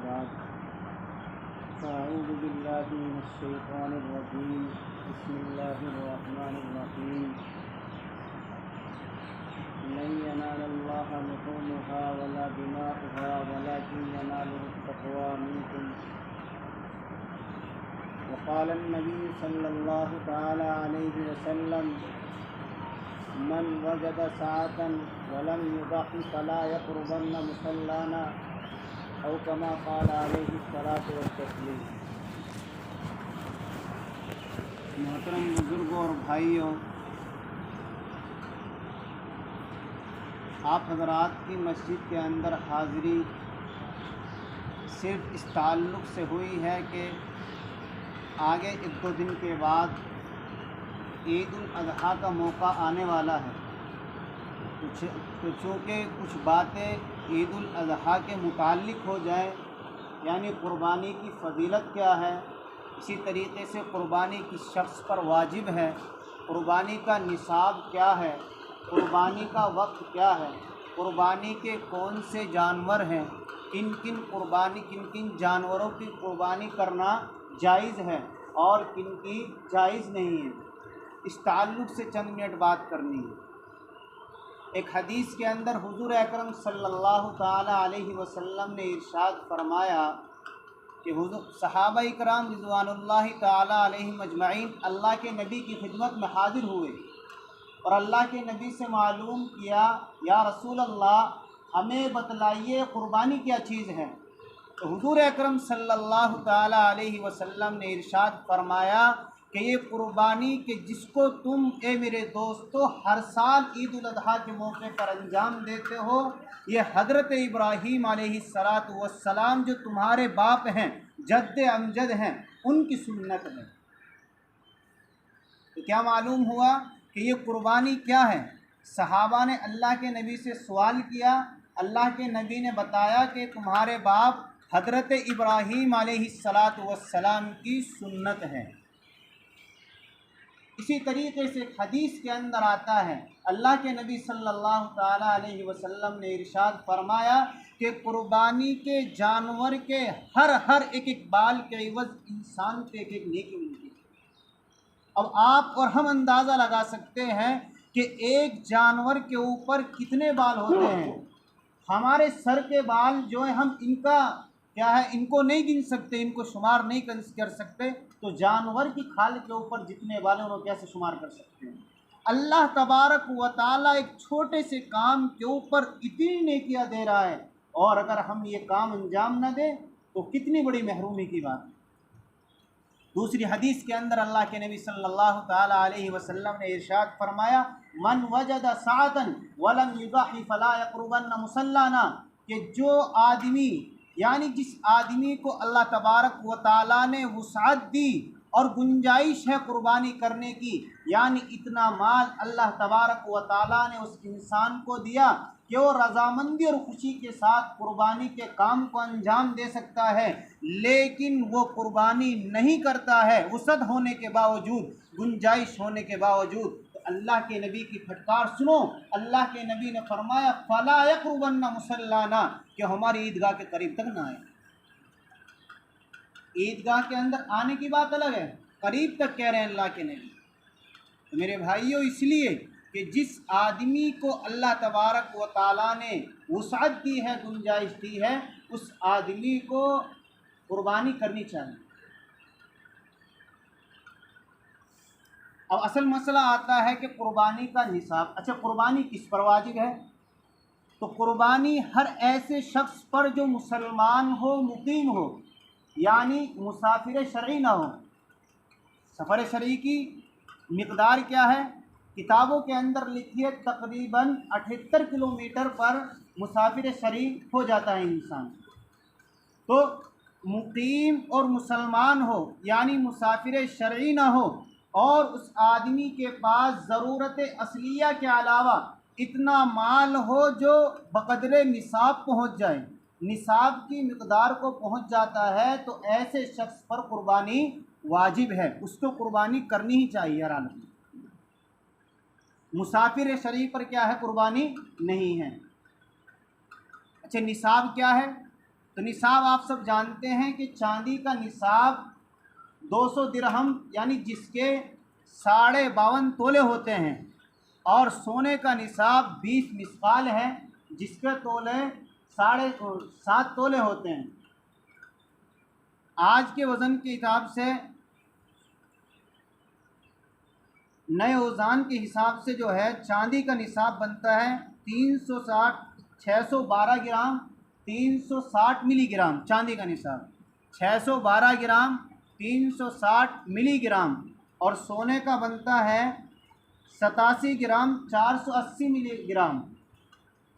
बाद अऊज़ु बिल्लाहि मिनश्शैतानिर्रजीम बिस्मिल्लाहिर्रहमानिर्रहीम लन यनालल्लाह लुहूमुहा वला दिमाउहा वलाकिन यनालुहुत तक़वा मिनकुम वक़ाल अन्नबी सल्लल्लाहु तआला अलैहि वसल्लम मन वजद साअतन वलम युदहि फला यक़रबन्न मुसल्लाना औ कमा क़ाल अलैहि सलातु वस्सलाम। मोहतरम बुजुर्गों और भाइयों, आप हज़रात की मस्जिद के अंदर हाज़िरी सिर्फ इस ताल्लुक़ से हुई है कि आगे एक दो दिन के बाद ईद उल अज़हा का मौका आने वाला है। तो चूँकि कुछ बातें ईद उल अज़हा के मुताल्लिक़ हो जाए, यानी क़ुरबानी की फ़जीलत क्या है, इसी तरीक़े से क़ुरबानी किस शख्स पर वाजिब है, क़ुरबानी का निसाब क्या है, क़ुरबानी का वक्त क्या है, क़ुरबानी के कौन से जानवर हैं, किन किन जानवरों की क़ुरबानी करना जायज़ है और किन की जायज़ नहीं है, इस ताल्लुक़ से चंद मिनट बात करनी है। एक हदीस के अंदर हुज़ूर अकरम सल्लल्लाहु ताला अलैहि वसल्लम ने इरशाद फरमाया कि हुज़ूर सहाबा इकराम रिज़वानुल्लाहि ताला अलैहिम अजमईन अल्लाह के नबी की खिदमत में हाज़िर हुए और अल्लाह के नबी से मालूम किया, या रसूल अल्लाह हमें बतलाइए क़ुरबानी क्या चीज़ है। तो हुज़ूर अकरम सल्लल्लाहु ताला अलैहि वसल्लम ने इरशाद फरमाया कि ये क़ुरबानी के जिसको तुम ए मेरे दोस्तों हर साल ईद उल अज़हा के मौके पर अंजाम देते हो, ये हज़रत इब्राहीम अलैहिस्सलातु वस्सलाम जो तुम्हारे बाप हैं, जद्द अमजद हैं, उनकी सुन्नत है। तो क्या मालूम हुआ कि ये क़ुरबानी क्या है। सहाबा ने अल्लाह के नबी से सवाल किया, अल्लाह के नबी ने बताया कि तुम्हारे बाप हज़रत इब्राहीम अलैहिस्सलातु वस्सलाम की सुन्नत है। इसी तरीके से हदीस के अंदर आता है, अल्लाह के नबी सल्लल्लाहु ताला अलैहि वसल्लम ने इरशाद फरमाया कि क़ुरबानी के जानवर के हर एक बाल के इवज़ इंसान को एक नेकी मिलती है। अब आप और हम अंदाज़ा लगा सकते हैं कि एक जानवर के ऊपर कितने बाल होते हैं। हमारे सर के बाल जो है हम इनका क्या है, इनको नहीं गिन सकते, इनको शुमार नहीं कर सकते, तो जानवर की खाल के ऊपर जितने बाल हैं उनको कैसे शुमार कर सकते हैं। अल्लाह तबारक व ताला एक छोटे से काम के ऊपर इतनी नेकियां दे रहा है, और अगर हम ये काम अंजाम न दें तो कितनी बड़ी महरूमी की बात है। दूसरी हदीस के अंदर अल्लाह के नबी सल्लल्लाहु ताला अलैहि वसल्लम ने इरशाद फरमाया, मन वजद साअतन वलम युदहि फला यक़रबन्न मुसल्लाना, कि जो आदमी यानी जिस आदमी को अल्लाह तबारक व ताला ने वुसाअत दी और गुंजाइश है क़ुरबानी करने की, यानी इतना माल अल्लाह तबारक व ताला ने उस इंसान को दिया कि वो रज़ामंदी और खुशी के साथ क़ुरबानी के काम को अंजाम दे सकता है, लेकिन वो क़ुरबानी नहीं करता है वुसअत होने के बावजूद, गुंजाइश होने के बावजूद। तो अल्लाह के नबी की फटकार सुनो, अल्लाह के नबी ने फरमाया फ़ला यक़रबन्न मुसल्लाना, कि हमारी ईदगाह के करीब तक ना आए। ईदगाह के अंदर आने की बात अलग है, करीब तक कह रहे हैं अल्लाह के नबी। तो मेरे भाइयों, इसलिए कि जिस आदमी को अल्लाह तबारक व ताला ने वुसअत दी है, गुंजाइश दी है, उस आदमी को क़ुरबानी करनी चाहिए। अब असल मसला आता है कि क़ुरबानी का निसाब। अच्छा, क़ुरबानी किस पर वाजिब है? तो क़ुरबानी हर ऐसे शख्स पर जो मुसलमान हो, मुकीम हो, यानी मुसाफिर शरई ना हो। सफ़र शरई की मिक़दार क्या है? किताबों के अंदर लिखी है तकरीबन 78 किलोमीटर पर मुसाफिर शरई हो जाता है इंसान। तो मुकीम और मुसलमान हो, यानी मुसाफिर शरई ना हो, और उस आदमी के पास ज़रूरत असलिया के अलावा इतना माल हो जो बक़दरे निसाब पहुँच जाए, निसाब की मिक़दार को पहुँच जाता है, तो ऐसे शख्स पर क़ुरबानी वाजिब है, उसको क़ुरबानी करनी ही चाहिए हर हालत में। मुसाफिर शरई पर क्या है? क़ुरबानी नहीं है। अच्छा, निसाब क्या है? तो निसाब आप सब जानते हैं कि चांदी का निसाब 200 दिरहम यानी जिसके 52.5 तोले होते हैं, और सोने का निसाब 20 मिसकाल है जिसके तोले 7.5 तोले होते हैं। आज के वज़न के हिसाब से, नए औज़ान के हिसाब से जो है चांदी का निसाब बनता है 612 ग्राम 360 मिलीग्राम। चांदी का निसाब 612 ग्राम 360 मिलीग्राम, और सोने का बनता है 87 ग्राम 480 मिलीग्राम।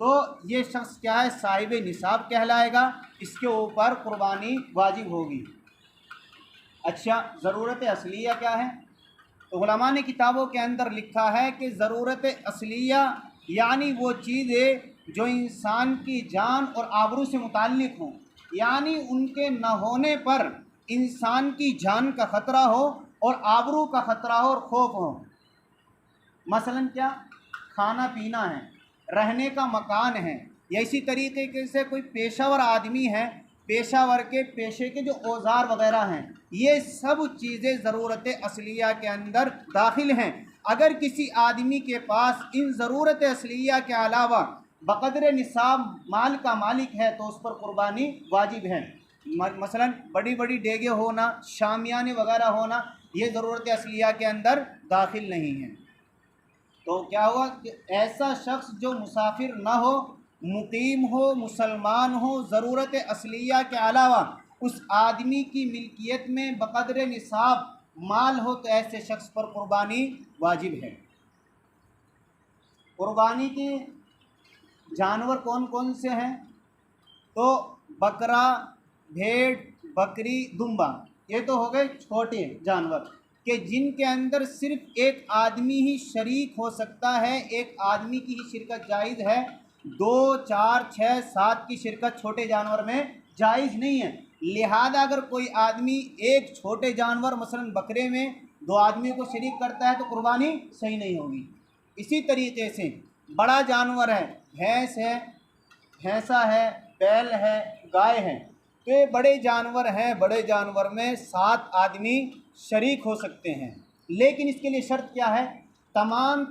तो ये शख्स क्या है, साहिब निसाब कहलाएगा, इसके ऊपर कुर्बानी वाजिब होगी। अच्छा, ज़रूरत असलिया क्या है? तो उलमा ने किताबों के अंदर लिखा है कि ज़रूरत असलिया यानी वो चीज़ें जो इंसान की जान और आबरू से मुताल्लिक़ हों, यानी उनके न होने पर इंसान की जान का ख़तरा हो और आबरू का ख़तरा हो और खौफ हो। मसलन क्या, खाना पीना है, रहने का मकान है, या इसी तरीके से कोई पेशावर आदमी है, पेशावर के पेशे के जो औज़ार वग़ैरह हैं, ये सब चीज़ें ज़रूरत असलिया के अंदर दाखिल हैं। अगर किसी आदमी के पास इन ज़रूरत असलिया के अलावा बक़द्र निसाब माल का मालिक है तो उस पर कुर्बानी वाजिब है। मसलन बड़ी बड़ी डेगे होना, शामियाने वग़ैरह होना, ये ज़रूरत असलिया के अंदर दाखिल नहीं है। तो क्या हुआ कि ऐसा शख्स जो मुसाफिर न हो, मुकीम हो, मुसलमान हो, ज़रूरत असलिया के अलावा उस आदमी की मिल्कियत में बक़द्र निसाब माल हो, तो ऐसे शख्स पर कुर्बानी वाजिब है। कुर्बानी के जानवर कौन कौन से हैं? तो बकरा, भेड़, बकरी, दुम्बा, ये तो हो गए छोटे जानवर कि जिनके अंदर सिर्फ एक आदमी ही शरीक हो सकता है, एक आदमी की ही शिरकत जायज़ है। 2, 4, 6, 7 की शिरकत छोटे जानवर में जायज़ नहीं है। लिहाजा अगर कोई आदमी एक छोटे जानवर मसलन बकरे में 2 आदमियों को शरीक करता है तो कुर्बानी सही नहीं होगी। इसी तरीके से बड़ा जानवर है, भैंस है, भैंसा है, बैल है, गाय है, तो ये बड़े जानवर हैं। बड़े जानवर में 7 आदमी शरीक हो सकते हैं, लेकिन इसके लिए शर्त क्या है? तमाम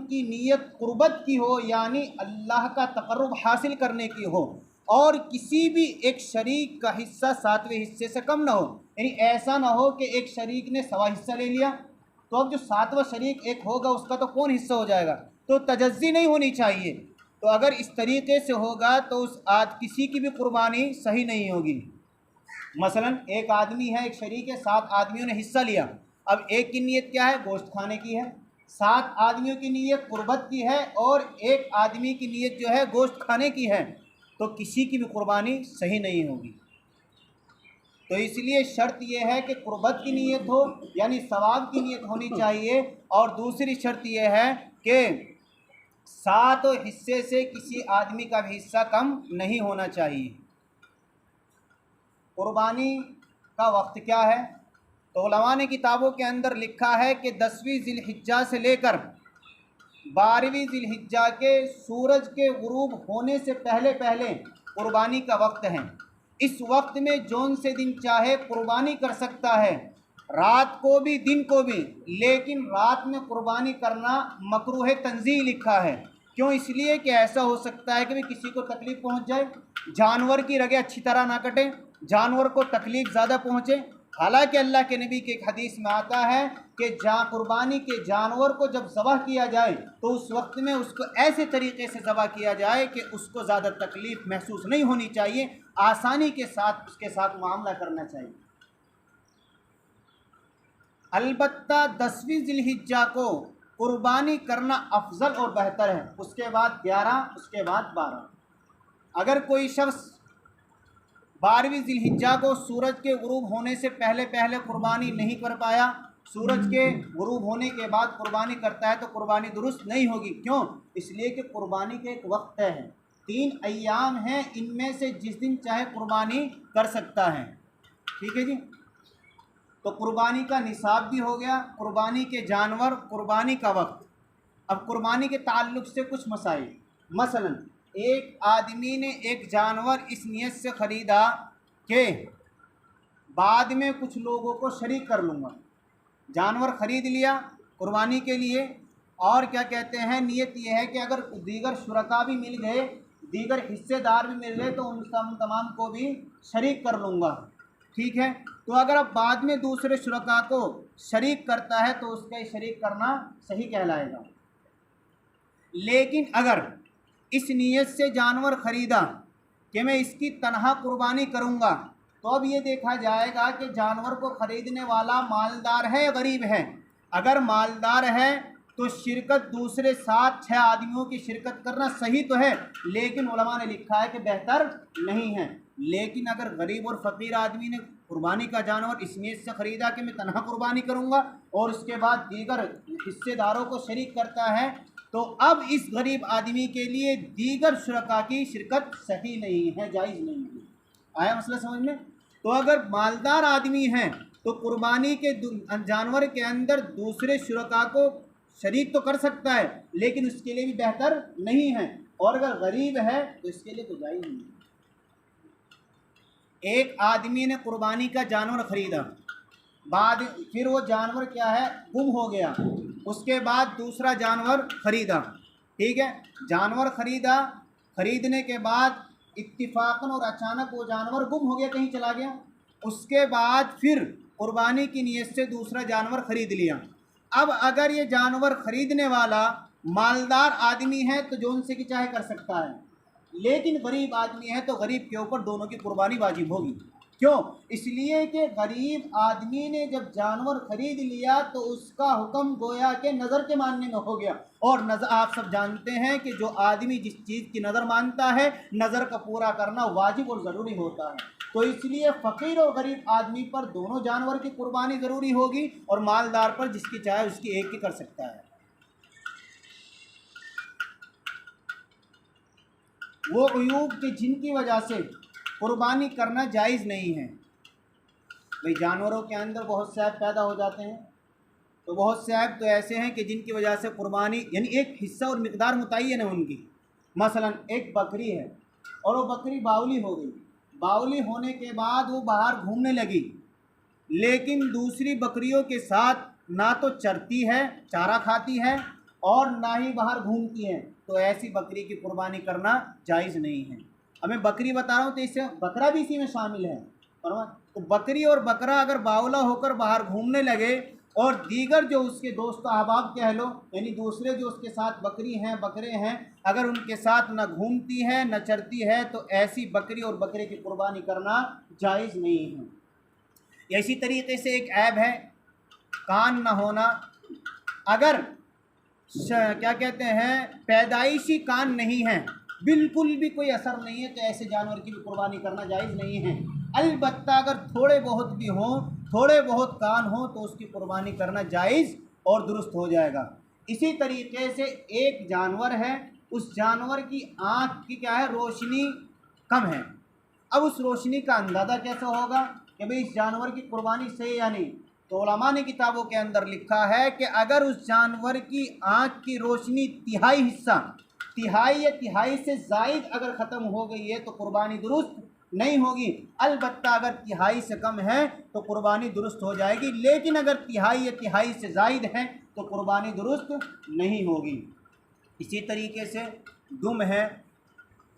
की नीयत कुर्बत की हो, यानी अल्लाह का तक़र्रुब हासिल करने की हो, और किसी भी एक शरीक का हिस्सा 7वें हिस्से से कम ना हो। यानी ऐसा ना हो कि एक शरीक ने 1.25 हिस्सा ले लिया, तो अब जो 7वां शरीक एक होगा उसका तो कौन हिस्सा हो जाएगा? तो तजज़्ज़ी नहीं होनी चाहिए। तो अगर इस तरीके से होगा तो उस किसी की भी कुर्बानी सही नहीं होगी। मसलन एक आदमी है, एक शरीक है, 7 आदमियों ने हिस्सा लिया। अब एक की नीयत क्या है? गोश्त खाने की है। 7 आदमियों की नीयत कुर्बत की है और एक आदमी की नीयत जो है गोश्त खाने की है, तो किसी की भी कुर्बानी सही नहीं होगी। तो इसलिए शर्त यह है कि कुर्बत की नीयत हो, यानी सवाब की नीयत होनी चाहिए, और दूसरी शर्त यह है कि 7 हिस्से से किसी आदमी का भी हिस्सा कम नहीं होना चाहिए। कुर्बानी का वक्त क्या है? तो उलमा ने किताबों के अंदर लिखा है कि 10वीं ज़िलहिज्जा से लेकर 12वीं ज़िलहिज्जा के सूरज के गुरूब होने से पहले पहले कुर्बानी का वक्त है। इस वक्त में जौन से दिन चाहे कुर्बानी कर सकता है, रात को भी दिन को भी, लेकिन रात में कुर्बानी करना मकरूह तंज़ीह लिखा है। क्यों? इसलिए कि ऐसा हो सकता है कि भी किसी को तकलीफ़ पहुंच जाए, जानवर की रगें अच्छी तरह ना कटें, जानवर को तकलीफ़ ज़्यादा पहुंचे। हालांकि अल्लाह के नबी के एक हदीस में आता है कि कुर्बानी के जानवर को जब ज़बह किया जाए तो उस वक्त में उसको ऐसे तरीक़े से ज़बह किया जाए कि उसको ज़्यादा तकलीफ़ महसूस नहीं होनी चाहिए, आसानी के साथ उसके साथ मामला करना चाहिए। अलबत्ता 10वीं ज़िलहिज्जा को कुर्बानी करना अफजल और बेहतर है, उसके बाद 11, उसके बाद 12। अगर कोई शख्स 12वीं ज़िलहिज्जा को सूरज के गुरूब होने से पहले पहले कुर्बानी नहीं कर पाया, सूरज के गुरूब होने के बाद कुर्बानी करता है, तो कुर्बानी दुरुस्त नहीं होगी। क्यों? इसलिए कि कुर्बानी के एक वक्त है, 3 अय्याम हैं, इनमें से जिस दिन चाहे कुर्बानी कर सकता है। ठीक है जी। तो कुर्बानी का निसाब भी हो गया, कुर्बानी के जानवर, कुर्बानी का वक्त। अब कुर्बानी के ताल्लुक़ से कुछ मसाइल, मसलन एक आदमी ने एक जानवर इस नीयत से ख़रीदा कि बाद में कुछ लोगों को शरीक कर लूँगा। जानवर ख़रीद लिया कुर्बानी के लिए, और क्या कहते हैं नीयत ये है कि अगर दीगर शुरका भी मिल गए, दीगर हिस्सेदार भी मिल गए, तो उन तमाम को भी शरीक कर लूँगा। ठीक है, तो अगर अब बाद में दूसरे शुरका को शरीक करता है तो उसका शरीक करना सही कहलाएगा। लेकिन अगर इस नीयत से जानवर ख़रीदा कि मैं इसकी तनहा कुर्बानी करूँगा, तो अब ये देखा जाएगा कि जानवर को ख़रीदने वाला मालदार है या गरीब है। अगर मालदार है तो शिरकत दूसरे 7-6 आदमियों की शिरकत करना सही तो है, लेकिन उलमा ने लिखा है कि बेहतर नहीं है। लेकिन अगर गरीब और फ़कीर आदमी ने कुर्बानी का जानवर इस नीयत से ख़रीदा कि मैं तनहा कुर्बानी करूँगा और उसके बाद दीगर हिस्सेदारों को शरीक करता है, तो अब इस गरीब आदमी के लिए दीगर शुरका की शिरकत सही नहीं है, जायज़ नहीं है। आया मसला समझ में? तो अगर मालदार आदमी हैं तो कुर्बानी के जानवर के अंदर दूसरे शुरका को शरीक तो कर सकता है, लेकिन उसके लिए भी बेहतर नहीं है। और अगर गरीब है तो इसके लिए तो जायज़ नहीं है। एक आदमी ने कुर्बानी का जानवर ख़रीदा, बाद फिर वो जानवर क्या है गुम हो गया, उसके बाद दूसरा जानवर ख़रीदा। ठीक है, जानवर ख़रीदा, ख़रीदने के बाद इत्तिफाकन और अचानक वो जानवर गुम हो गया, कहीं चला गया। उसके बाद फिर कुर्बानी की नीयत से दूसरा जानवर ख़रीद लिया। अब अगर ये जानवर ख़रीदने वाला मालदार आदमी है तो जो उनसे की चाहे कर सकता है, लेकिन गरीब आदमी है तो गरीब के ऊपर दोनों की कुर्बानी वाजिब होगी। क्यों? इसलिए कि गरीब आदमी ने जब जानवर ख़रीद लिया तो उसका हुक्म गोया के नज़र के मानने में हो गया, और नज़र आप सब जानते हैं कि जो आदमी जिस चीज़ की नज़र मानता है, नज़र का पूरा करना वाजिब और ज़रूरी होता है। तो इसलिए फ़कीर और गरीब आदमी पर दोनों जानवर की कुर्बानी ज़रूरी होगी, और मालदार पर जिसकी चाहे उसकी एक की कर सकता है। वो अयूब के जिनकी वजह से कुर्बानी करना जायज़ नहीं है। भाई जानवरों के अंदर बहुत से ऐब पैदा हो जाते हैं, तो बहुत से ऐब तो ऐसे हैं कि जिनकी वजह से कुर्बानी यानी एक हिस्सा और मिकदार मुतय्यन है उनकी। मसलन एक बकरी है और वो बकरी बावली हो गई, बावली होने के बाद वो बाहर घूमने लगी, लेकिन दूसरी बकरियों के साथ ना तो चरती है, चारा खाती है, और ना ही बाहर घूमती है, तो ऐसी बकरी की कुर्बानी करना जायज़ नहीं है। अब मैं बकरी बता रहा हूँ तो इससे बकरा भी इसी में शामिल है। तो बकरी और बकरा अगर बावला होकर बाहर घूमने लगे और दीगर जो उसके दोस्त अहबाब कह लो, यानी दूसरे जो उसके साथ बकरी हैं बकरे हैं, अगर उनके साथ न घूमती है न चरती है, तो ऐसी बकरी और बकरे की कुर्बानी करना जायज़ नहीं है। इसी तरीके से एक ऐब है कान न होना। अगर क्या कहते हैं पैदाइशी कान नहीं है, बिल्कुल भी कोई असर नहीं है, तो ऐसे जानवर की भी कुर्बानी करना जायज़ नहीं है। अलबत्ता अगर थोड़े बहुत भी हों, थोड़े बहुत कान हो, तो उसकी कुर्बानी करना जायज़ और दुरुस्त हो जाएगा। इसी तरीके से एक जानवर है, उस जानवर की आँख की क्या है रोशनी कम है। अब उस रोशनी का अंदाज़ा कैसे होगा कि भाई इस जानवर की कुर्बानी सही या नहीं? तो उलमा ने किताबों के अंदर लिखा है कि अगर उस जानवर की आँख की रोशनी तिहाई हिस्सा, तिहाई या तिहाई से ज़ायद अगर ख़त्म हो गई है तो कुर्बानी दुरुस्त नहीं होगी। अलबत्ता अगर तिहाई से कम है तो कुर्बानी दुरुस्त हो जाएगी, लेकिन अगर तिहाई या तिहाई से ज़ायद है तो कुर्बानी दुरुस्त नहीं होगी। इसी तरीके से दुम है,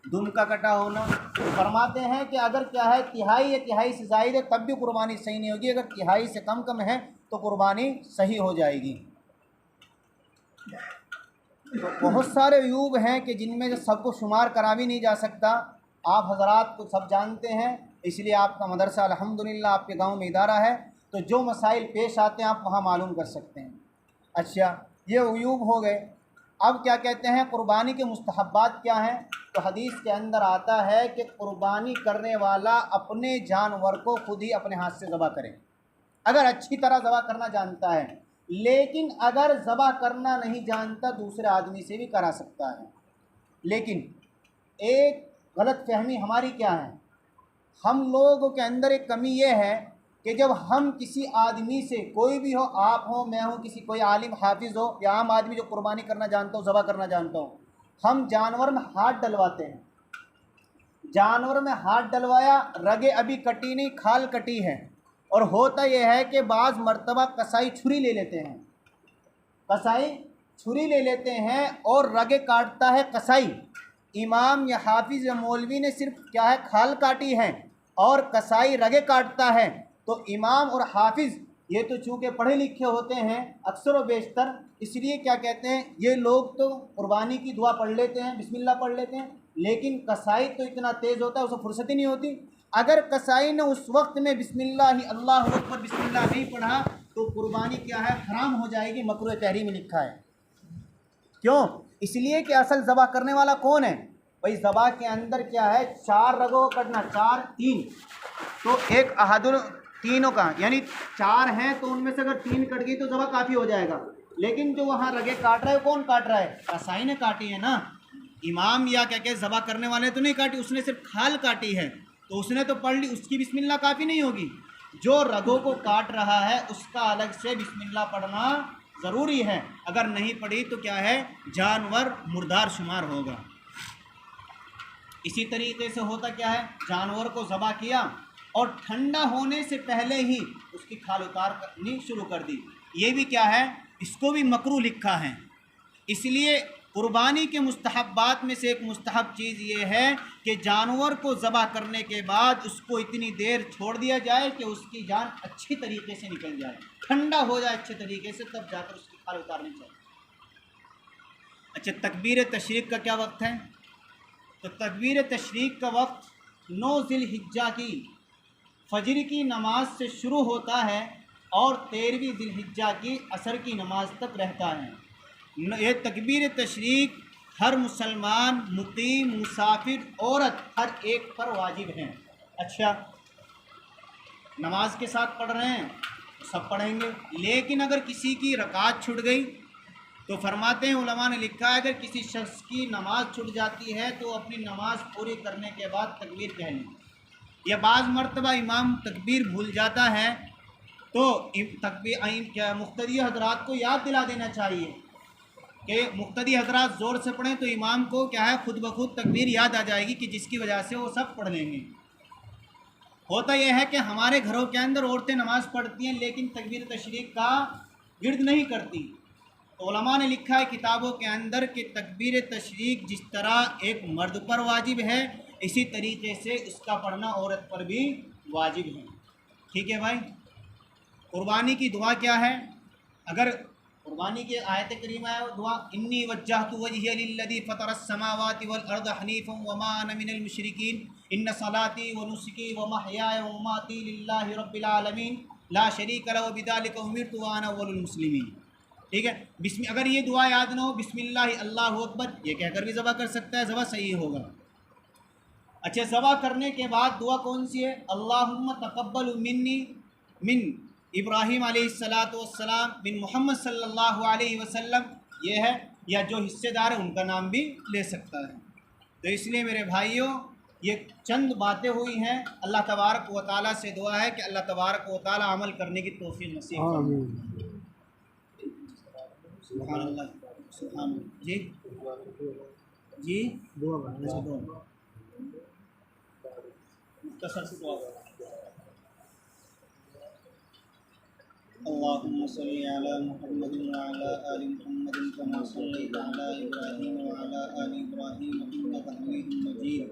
दुम का कटा होना, फरमाते हैं कि अगर क्या है तिहाई या तिहाई से ज़ायद है तब भी कुर्बानी सही नहीं होगी, अगर तिहाई से कम कम है तो कुर्बानी सही हो जाएगी। तो बहुत सारे अयूब हैं कि जिनमें से सबको शुमार करा भी नहीं जा सकता। आप हज़रात को सब जानते हैं, इसलिए आपका मदरसा अल्हम्दुलिल्लाह आपके गांव में इदारा है, तो जो मसाइल पेश आते हैं आप वहां मालूम कर सकते हैं। अच्छा, ये अयूब हो गए। अब क्या कहते हैं कुर्बानी के मुस्तहब्बात क्या हैं? तो हदीस के अंदर आता है कि कुर्बानी करने वाला अपने जानवर को खुद ही अपने हाथ से ज़बह करे, अगर अच्छी तरह ज़बह करना जानता है। लेकिन अगर ज़बह करना नहीं जानता दूसरे आदमी से भी करा सकता है। लेकिन एक गलत फहमी हमारी क्या है, हम लोगों के अंदर एक कमी ये है कि जब हम किसी आदमी से, कोई भी हो, आप हो, मैं हूँ, किसी कोई आलिम हाफिज़ हो या आम आदमी जो कुर्बानी करना जानता हो, ज़बह करना जानता हो, हम जानवर में हाथ डलवाते हैं, जानवर में हाथ डलवाया, रगे अभी कटी नहीं, खाल कटी है, और होता यह है कि बाज़ मर्तबा कसाई छुरी ले लेते हैं, कसाई छुरी ले लेते हैं और रगे काटता है कसाई। इमाम या हाफिज़ या मौलवी ने सिर्फ क्या है, खाल काटी है, और कसाई रगे काटता है। तो इमाम और हाफिज़ ये तो चूँकि पढ़े लिखे होते हैं अक्सर व बेशतर, इसलिए क्या कहते हैं, ये लोग तो कुर्बानी की दुआ पढ़ लेते हैं, बिस्मिल्लाह पढ़ लेते हैं, लेकिन कसाई तो इतना तेज़ होता है उसे फुर्सत ही नहीं होती। अगर कसाई ने उस वक्त में बिस्मिल्लाह ही अल्लाहु अकबर बिस्मिल्लाह नहीं पढ़ा तो कुर्बानी क्या है, हराम हो जाएगी, मकरूह तहरीम में लिखा है। क्यों? इसलिए कि असल ज़बह करने वाला कौन है भाई। ज़बह के अंदर क्या है, 4 रगों को कटना, 4 3, तो एक अहदुल तीनों का, यानी 4 हैं तो उनमें से अगर 3 कट गई तो ज़बह काफ़ी हो जाएगा। लेकिन जो वहाँ रगे काट रहा है कौन काट रहा है, कसाई ने काटी है ना। इमाम या क्या कहते ज़बह करने वाले तो नहीं काटी, उसने सिर्फ खाल काटी है, तो उसने तो पढ़ ली, उसकी बिस्मिल्लाह काफ़ी नहीं होगी। जो रगों को काट रहा है उसका अलग से बिस्मिल्लाह पढ़ना ज़रूरी है, अगर नहीं पढ़ी तो क्या है, जानवर मुर्दार शुमार होगा। इसी तरीके से होता क्या है, जानवर को ज़बह किया और ठंडा होने से पहले ही उसकी खाल उतार करनी शुरू कर दी, ये भी क्या है, इसको भी मकरूह लिखा है। इसलिए कुर्बानी के मुस्तहब्बात में से एक मुस्तहब चीज़ ये है कि जानवर को ज़बह करने के बाद उसको इतनी देर छोड़ दिया जाए कि उसकी जान अच्छी तरीके से निकल जाए, ठंडा हो जाए अच्छे तरीके से, तब जाकर उसकी खाल उतारनी चाहिए। अच्छा, तकबीर तशरीक का क्या वक्त है? तो तकबीर तशरीक का वक्त 9 ज़िलहिज्जा की फजर की नमाज से शुरू होता है और 13वीं ज़िलहिज्जा की असर की नमाज तक रहता है। ये तकबीर तशरीक हर मुसलमान, मुकीम, मुसाफिर, औरत हर एक पर वाजिब है। अच्छा, नमाज के साथ पढ़ रहे हैं तो सब पढ़ेंगे, लेकिन अगर किसी की रकात छूट गई तो फरमाते हैं, उलमा ने लिखा है, अगर किसी शख्स की नमाज छूट जाती है तो अपनी नमाज पूरी करने के बाद तकबीर कह लें, या बाज़ मर्तबा इमाम तकबीर भूल जाता है तो तकबीर मुक्तदी हजरात को याद दिला देना चाहिए कि मुक्तदी हजरात ज़ोर से पढ़ें, तो इमाम को क्या है, खुद ब खुद तकबीर याद आ जाएगी, कि जिसकी वजह से वो सब पढ़ लेंगे। होता यह है कि हमारे घरों के अंदर औरतें नमाज़ पढ़ती हैं लेकिन तकबीर तशरीक का विर्द नहीं करती, तो उलमा ने लिखा है किताबों के अंदर कि तकबीर तशरीक जिस तरह एक मर्द पर वाजिब है, इसी तरीके से उसका पढ़ना औरत पर भी वाजिब है। ठीक है भाई। कुर्बानी की दुआ क्या है? अगर कुर्बानी की आयत करीमा है दुआ, इन्नी वज्जहतु वजहिया लिल्लज़ी फ़तरस समावाति वल अर्द हनीफ़न वमा अना मिनल मुशरिकीन इन्न सलाती व नुस्की व महयाय व ममाती लिल्लाहि रब्बिल आलमीन ला शरीका लहु बिज़ालिका उमिरतु व अना अव्वलुल मुस्लिमीन। ठीक है। अगर ये दुआ याद ना हो, बिस्मिल्लाह अल्लाहु अकबर ये कहकर भी ज़बह कर सकता है, ज़बह सही होगा। अच्छा, ज़बह करने के बाद दुआ कौन सी है? अल्लाहुम्मा तक़ब्बल मिन्नी मिन इब्राहीम अलैहिस्सलातु वस्सलाम बिन मोहम्मद सल्लल्लाहु अलैहि वसल्लम, ये है, या जो हिस्सेदार है उनका नाम भी ले सकता है। तो इसलिए मेरे भाइयों, ये चंद बातें हुई हैं। अल्लाह तबारक व तआला से दुआ है कि अल्लाह तबारक व तआला अमल करने की तौफीक नसीब फरमाए। सुभान अल्लाह, सुभान जी जी मुख्तसर से दुआ। अल्लाहुम्मा सल्ली अला मुहम्मदिन व अला आलि मुहम्मदिन कमा सल्लैता अला इब्राहीम व अला आलि इब्राहीम इन्नका हमीदुम मजीद।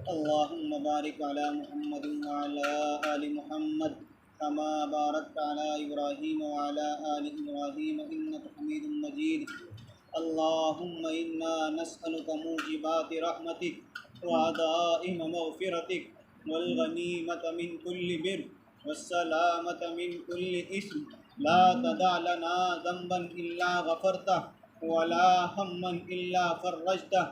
अल्लाहुम्मा बारिक अला मुहम्मदिन व अला आलि मुहम्मद कमा बारकता अला इब्राहीम व अला आलि इब्राहीम इन्नका हमीदुम मजीद। अल्लाहुम्मा इन्ना नस्अलुका मूजिबाति रहमतिक व अदाइम मग़फ़िरतिक वल गनीमत मिन कुल्लि बिर वस्सलामत मिन कुल्लि इस्म ला तदा लना ज़ंबन इल्ला गफ़रतह वला हम्मन इल्ला फ़र्रजतह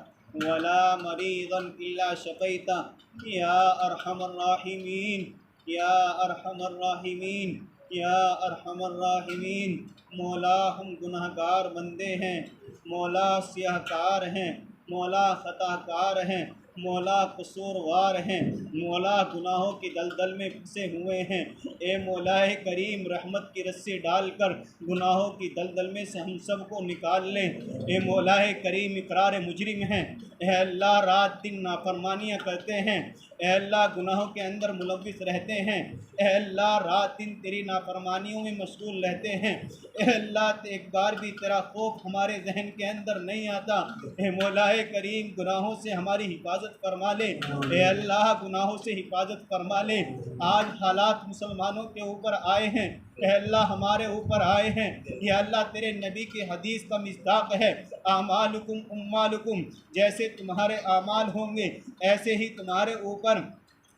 वला मरीज़न इल्ला शफ़ैतह या अरहमर राहिमीन, या अरहमर राहिमीन, या अरहमर राहिमीन। मौला, हम गुनहगार बंदे हैं, मौला सियाहकार हैं, मौला ख़ताकार हैं, मौला कसूरवार हैं, मौला गुनाहों की दलदल में फंसे हुए हैं। ए मौला करीम रहमत की रस्सी डालकर गुनाहों की दलदल में से हम सब को निकाल लें। ए मौला करीम इकरार मुजरिम हैं, ए अल्लाह रात दिन नाफरमानियाँ करते हैं, ए अल्लाह गुनाहों के अंदर मुलव्विस रहते हैं, ए अल्लाह रात दिन तेरी नाफरमानियों में मशगूल रहते हैं। ए अल्लाह एक बार भी तेरा खौफ हमारे जहन के अंदर नहीं आता। ए मौला करीम गुनाहों से हमारी हिफाजत फरमा ले, ए अल्लाह गुनाहों से हिफाजत फरमा ले। आज हालात मुसलमानों के ऊपर आए हैं, ए अल्लाह हमारे ऊपर आए हैं। या अल्लाह तेरे नबी की हदीस का मिस्दाक है, आमालुकुम उम्मालुकुम, जैसे तुम्हारे आमाल होंगे ऐसे ही तुम्हारे ऊपर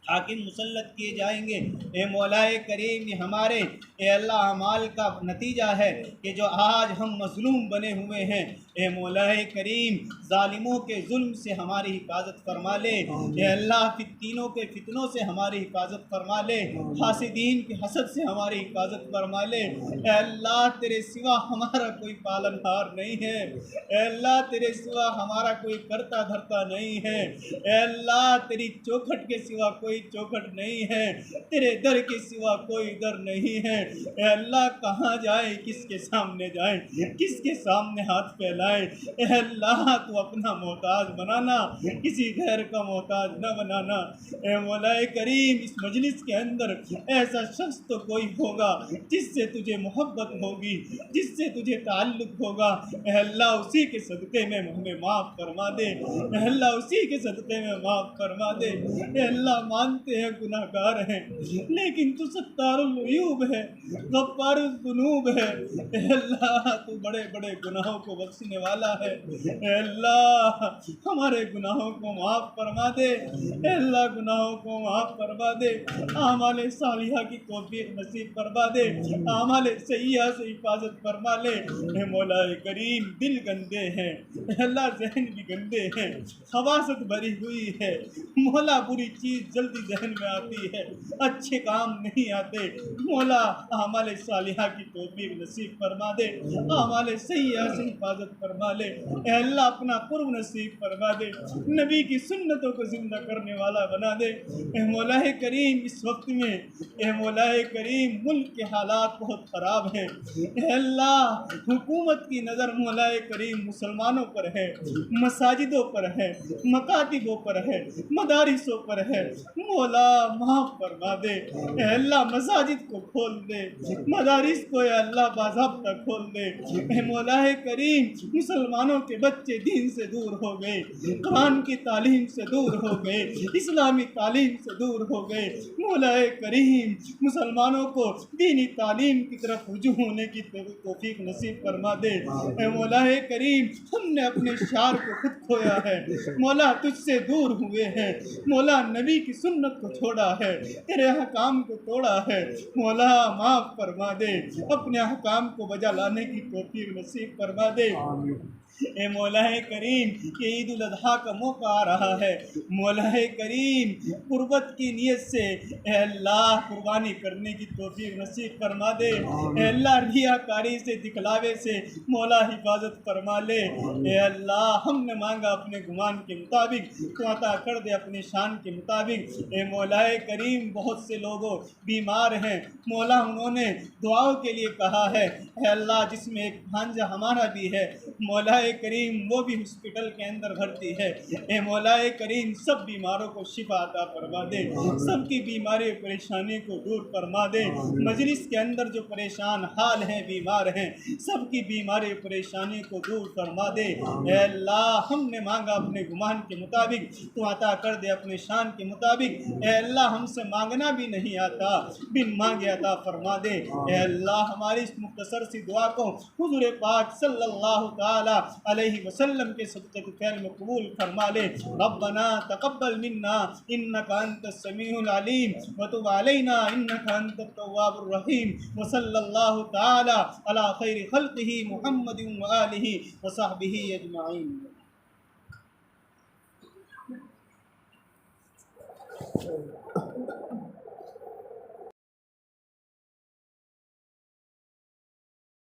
हाकिम मुसल्लत किए जाएंगे। ए मौलाए करीम ये हमारे ए अल्लाह अमाल का नतीजा है कि जो आज हम मजलूम बने हुए हैं। ए मौलाए करीम जालिमों के जुल्म से हमारी हिफाजत फरमा ले, ए अल्लाह फितनों के फितनों से हमारी हिफाजत फरमा ले, हासिदीन के हसद से हमारी हिफाजत फरमा ले। ए अल्लाह तेरे सिवा हमारा कोई पालनहार नहीं है, ए अल्लाह तेरे सिवा हमारा कोई करता धरता नहीं है, ए अल्लाह तेरी चौखट के सिवा कोई चौखट नहीं है, तेरे दर के सिवा कोई दर नहीं है। ए अल्लाह कहाँ जाए, किसके सामने जाए, किसके सामने हाथ फैलाए। ए अल्लाह तू अपना मोहताज बनाना, किसी गैर का मोहताज न बनाना। ए मौलाए करीम इस मजलिस के अंदर ऐसा शख्स तो कोई होगा जिससे तुझे मोहब्बत होगी, जिससे तुझे ताल्लुक होगा। ए अल्लाह उसी के सदक़े में हमें माफ़ फरमा दे, ए अल्लाह उसी के सदक़े में माफ़ फरमा दे। ए अल्लाह मानते हैं गुनाहगार हैं, लेकिन तू सत्तारुल अयूब है, गफ्फारुल ज़ुनूब है। ए अल्लाह तू बड़े बड़े गुनाहों को बख्शने वाला है। ए अल्लाह हमारे गुनाहों को माफ़ फरमा दे, ए अल्लाह गुनाहों को माफ़ फरमा दे, आमाले सालिहा की तौफीक नसीब फरमा दे, आमाले सय्या से हिफाजत फरमा ले। ए मौलाए करीम दिल गंदे हैं, ए अल्लाह जहन भी गंदे हैं, खबासत भरी हुई है। मौला बुरी चीज़ जल्दी जहन में आती है, अच्छे काम नहीं आते। मौला आमाले सालिहा की तौफीक नसीब फरमा दे, आमाले सय्या से हिफाजत फरमा ले। ए अल्लाह अपना कुर्ब नसीब फरमा दे, नबी की सुन्नतों को जिंदा करने वाला बना दे। ए मौला करीम इस वक्त में ए मौला करीम मुल्क के हालात बहुत ख़राब हैं। ए अल्लाह हुकूमत की नज़र मौला करीम मुसलमानों पर है, मसाजिदों पर है, मकातिबों पर है, मदारिसों पर है। मौला माफ़ फरमा दे, ए अल्लाह मसाजिद को खोल दे, मदारिस को ए अल्लाह बाज़ाब्ता खोल दे। ए मौला करीम मुसलमानों के बच्चे दीन से दूर हो गए, कुरान की तालीम से दूर हो गए, इस्लामी तालीम से दूर हो गए। मौला करीम मुसलमानों को दीनी तालीम की तरफ रुजू होने की तौफीक नसीब फरमा दे। ए मौला करीम हमने अपने शार को खुद खोया है, मौला तुझसे दूर हुए हैं, मौला नबी की सुन्नत को छोड़ा है, तेरे अहकाम को तोड़ा है। मौला माफ़ फरमा दे, अपने अहकाम को बजा लाने की तौफीक नसीब फरमा दे। ए मौला करीम ये ईद उल अज़हा का मौका आ रहा है, मौला करीम कुर्बत की नीयत से ए अल्लाह कुर्बानी करने की तौफीक नसीब फरमा दे। ए अल्लाह रियाकारी से दिखलावे से मौला हिफाजत फरमा ले। ए अल्लाह हमने मांगा अपने गुमान के मुताबिक, तो अता कर दे अपनी शान के मुताबिक। ए मौला करीम बहुत से लोगों बीमार हैं, मौला उन्होंने दुआओं के लिए कहा है। ए अल्लाह जिसमें एक भांजा हमारा भी है, मौला करीम वो भी हॉस्पिटल के अंदर भर्ती है। ए मौलाए करीम सब बीमारों को शिफा अता फरमा दे, सबकी बीमारी परेशानी को दूर फरमा दे। मजलिस के अंदर जो परेशान हाल हैं, बीमार हैं, सबकी बीमारी परेशानी को दूर फरमा दे। ए अल्लाह हमने मांगा अपने गुमान के मुताबिक, तो अता कर दे अपने शान के मुताबिक। ए अल्लाह हमसे मांगना भी नहीं आता, बिन मांगे अता फरमा दे। ए अल्लाह हमारी इस मुख्तसर सी दुआ को हुज़ूर पाक सल्लल्लाहु ताला अलैहि वसल्लम के सदक़े फ़ैल में कबूल फरमा ले। रब्बना तक़ब्बल मिन्ना इन्नका अंतस समीउल अलीम व तुब अलैना इन्नका अंतत तव्वाबुर रहीम व सल्लल्लाहु ताला अला खैरि खल्क़िही मुहम्मदिन व आलिहि व सहबिही अजमाइन।